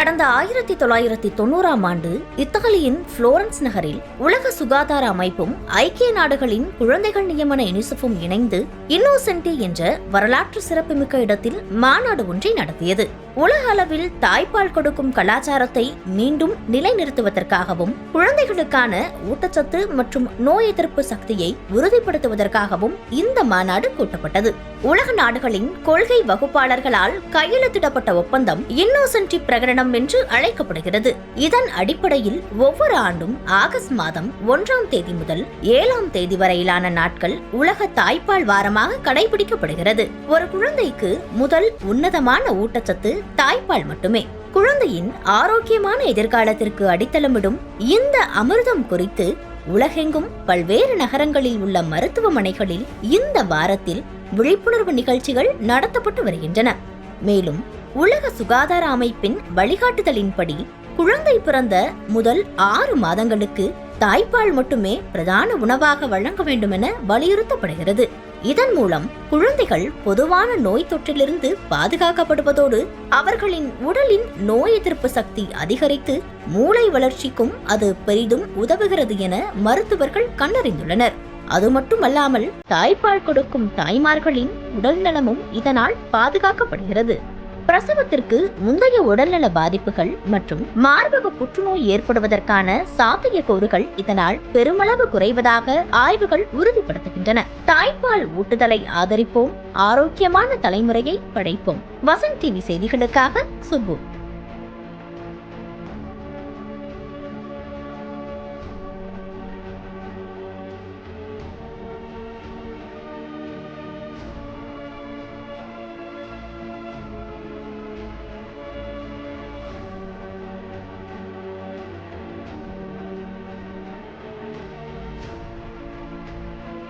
கடந்த 1990ஆம் ஆண்டு இத்தாலியின் புளோரன்ஸ் நகரில் உலக சுகாதார அமைப்பும் ஐக்கிய நாடுகளின் குழந்தைகள் நியமன யுனிசெஃபும் இணைந்து இன்னோசென்டி என்ற வரலாற்று சிறப்புமிக்க இடத்தில் மாநாடு ஒன்றை நடத்தியது. உலக அளவில் தாய்ப்பால் கொடுக்கும் கலாச்சாரத்தை மீண்டும் நிலைநிறுத்துவதற்காகவும் குழந்தைகளுக்கான ஊட்டச்சத்து மற்றும் நோய் எதிர்ப்பு சக்தியை உறுதிப்படுத்துவதற்காகவும் இந்த மாநாடு கூட்டப்பட்டது. உலக நாடுகளின் கொள்கை வகுப்பாளர்களால் கையெழுத்திடப்பட்ட ஒப்பந்தம் இன்னோசென்டி பிரகடனம் என்று அழைக்கப்படுகிறது. இதன் அடிப்படையில் ஒவ்வொரு ஆண்டும் ஆகஸ்ட் மாதம் 1ஆம் தேதி முதல் 7ஆம் தேதி வரையிலான நாட்கள் உலக தாய்ப்பால் வாரமாக கடைபிடிக்கப்படுகிறது. ஒரு குழந்தைக்கு முதல் உன்னதமான ஊட்டச்சத்து தாய்ப்பால் மட்டுமே. குழந்தையின் ஆரோக்கியமான எதிர்காலத்திற்கு அடித்தளமிடும் இந்த அமிர்தம் குறித்து உலகெங்கும் பல்வேறு நகரங்களில் உள்ள மருத்துவமனைகளில் இந்த வாரத்தில் விழிப்புணர்வு நிகழ்ச்சிகள் நடத்தப்பட்டு வருகின்றன. மேலும் உலக சுகாதார அமைப்பின் வழிகாட்டுதலின்படி குழந்தை பிறந்த முதல் 6 மாதங்களுக்கு தாய்ப்பால் மட்டுமே பிரதான உணவாக வழங்க வேண்டும் என வலியுறுத்தப்படுகிறது. இதன் மூலம் குழந்தைகள் பொதுவான நோய் தொற்றிலிருந்து பாதுகாக்கப்படுவதோடு அவர்களின் உடலின் நோய் எதிர்ப்பு சக்தி அதிகரித்து மூளை வளர்ச்சிக்கும் அது பெரிதும் உதவுகிறது என மருத்துவர்கள் கண்டறிந்துள்ளனர். அது மட்டுமல்லாமல் தாய்ப்பால் கொடுக்கும் தாய்மார்களின் உடல் நலமும் இதனால் பாதுகாக்கப்படுகிறது. பிரசவத்திற்கு முந்தைய உடல்நல பாதிப்புகள் மற்றும் மார்பக புற்றுநோய் ஏற்படுவதற்கான சாத்தியக்கூறுகள் இதனால் பெருமளவு குறைவதாக ஆய்வுகள் உறுதிப்படுத்துகின்றன. தாய்ப்பால் ஊட்டுதலை ஆதரிப்போம், ஆரோக்கியமான தலைமுறையை படைப்போம். வசந்த் டிவி செய்திகளுக்காக சுப்பு.